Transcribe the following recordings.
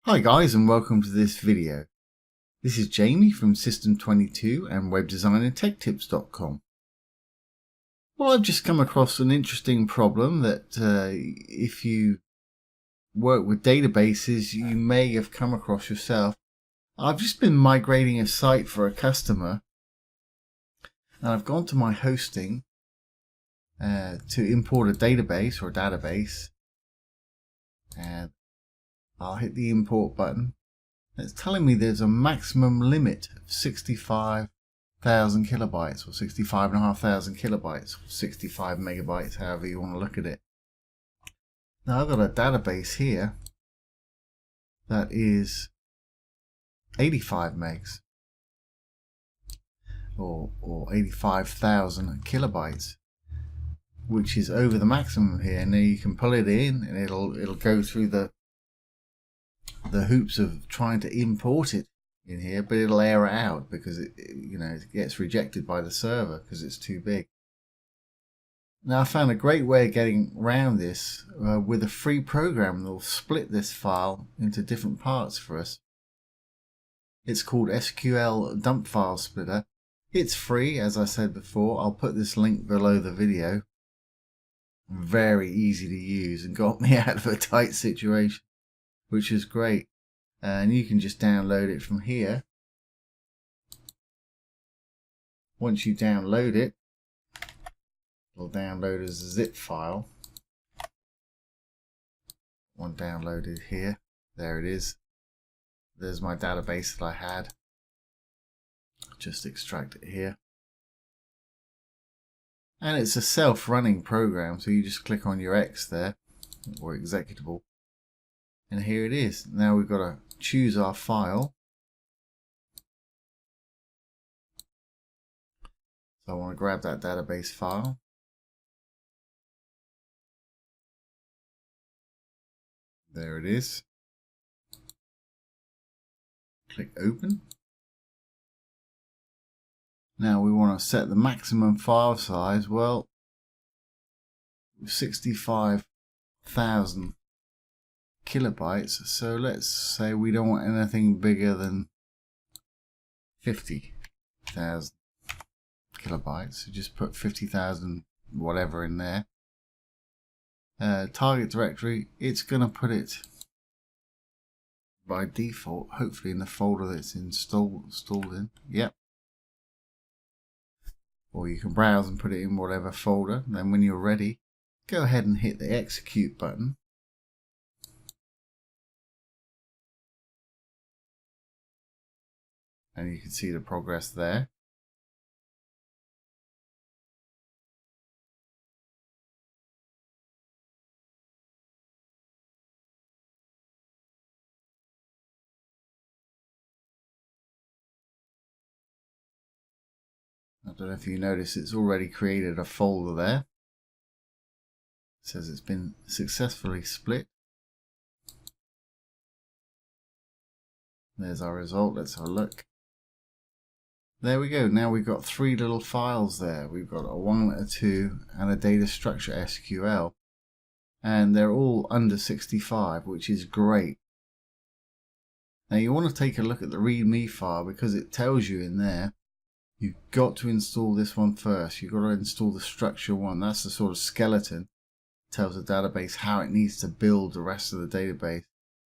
Hi guys, and welcome to this video. This is Jamie from System22 and webdesignandtechtips.com. Well, I've just come across an interesting problem that if you work with databases, you may have come across yourself. I've just been migrating a site for a customer, and I've gone to my hosting to import a database or a database, and I'll hit the import button. It's telling me there's a maximum limit of 65,000 kilobytes or 65,500 kilobytes or 65 megabytes, however you want to look at it. Now I've got a database here that is 85 megs or 85,000 kilobytes, which is over the maximum here. And then you can pull it in and it'll go through the hoops of trying to import it in here, but it'll error out because it gets rejected by the server because it's too big. Now I found a great way of getting around this with a free program that will split this file into different parts for us. It's called SQL Dump File Splitter. It's free, as I said before. I'll put this link below the video. Very easy to use and got me out of a tight situation, which is great. And you can just download it from here. Once you download it, it'll download as a zip file. One downloaded here. There it is. There's my database that I had. Just extract it here. And it's a self-running program, so you just click on your X there, or executable. And here it is. Now we've got to choose our file. So I want to grab that database file. There it is. Click open. Now we want to set the maximum file size. Well, 65,000 kilobytes, so let's say we don't want anything bigger than 50,000 kilobytes, so just put 50,000 whatever in there. Target directory, it's going to put it by default hopefully in the folder that's installed in. Yep. Or you can browse and put it in whatever folder. Then when you're ready, go ahead and hit the execute button. And you can see the progress there. I don't know if you notice it's already created a folder there. It says it's been successfully split. There's our result. Let's have a look. There we go. Now we've got three little files there. We've got a 1, a 2, and a data structure SQL. And they're all under 65, which is great. Now you want to take a look at the Readme file because it tells you in there you've got to install this one first. You've got to install the structure one. That's the sort of skeleton. It tells the database how it needs to build the rest of the database.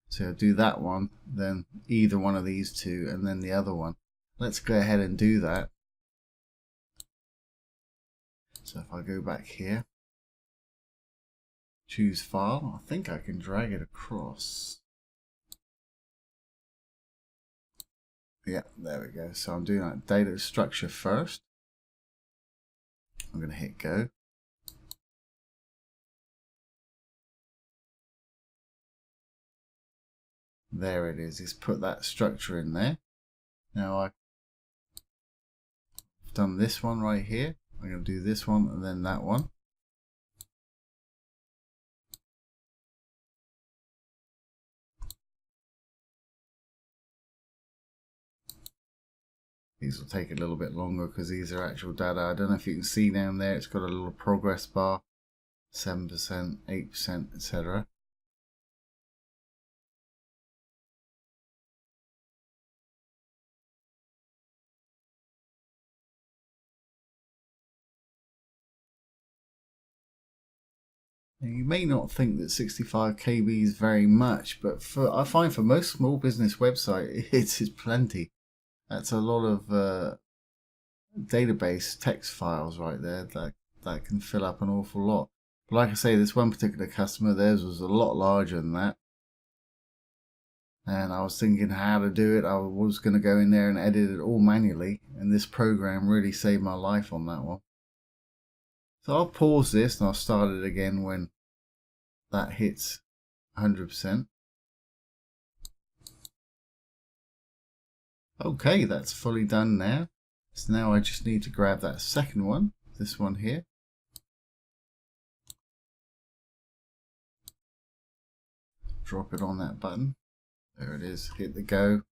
So do that one, then either one of these two, and then the other one. Let's go ahead and do that. So if I go back here, choose file, I think I can drag it across. Yeah, there we go. So I'm doing that data structure first. I'm going to hit go. There it is. It's put that structure in there. Now I've done this one right here. I'm going to do this one and then that one. These will take a little bit longer because these are actual data. I don't know if you can see down there, it's got a little progress bar, 7%, 8%, etc. Now, you may not think that 65 KB is very much, but I find for most small business website, it's plenty. That's a lot of database text files right there that can fill up an awful lot. But like I say, this one particular customer, theirs was a lot larger than that. And I was thinking how to do it. I was going to go in there and edit it all manually, and this program really saved my life on that one. So I'll pause this and I'll start it again when that hits 100%. Okay, that's fully done now. So now I just need to grab that second one, this one here. Drop it on that button. There it is, hit the go.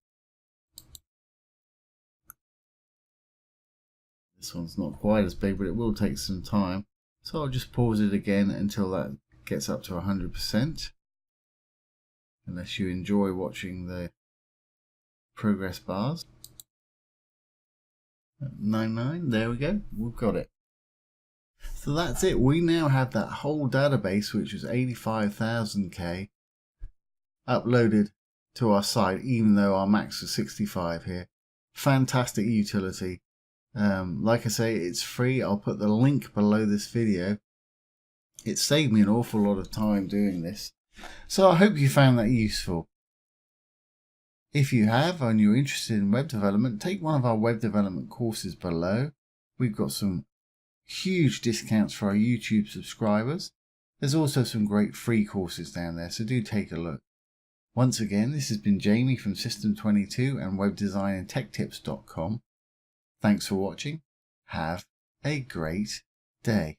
This one's not quite as big, but it will take some time. So I'll just pause it again until that gets up to 100%. Unless you enjoy watching the progress bars. 99, there we go, we've got it. So that's it, we now have that whole database, which was 85,000K, uploaded to our site, even though our max was 65 here. Fantastic utility. Like I say, it's free. I'll put the link below this video. It saved me an awful lot of time doing this. So I hope you found that useful. If you have and you're interested in web development, take one of our web development courses below. We've got some huge discounts for our YouTube subscribers. There's also some great free courses down there, so do take a look. Once again, this has been Jamie from System22 and webdesignandtechtips.com. Thanks for watching. Have a great day.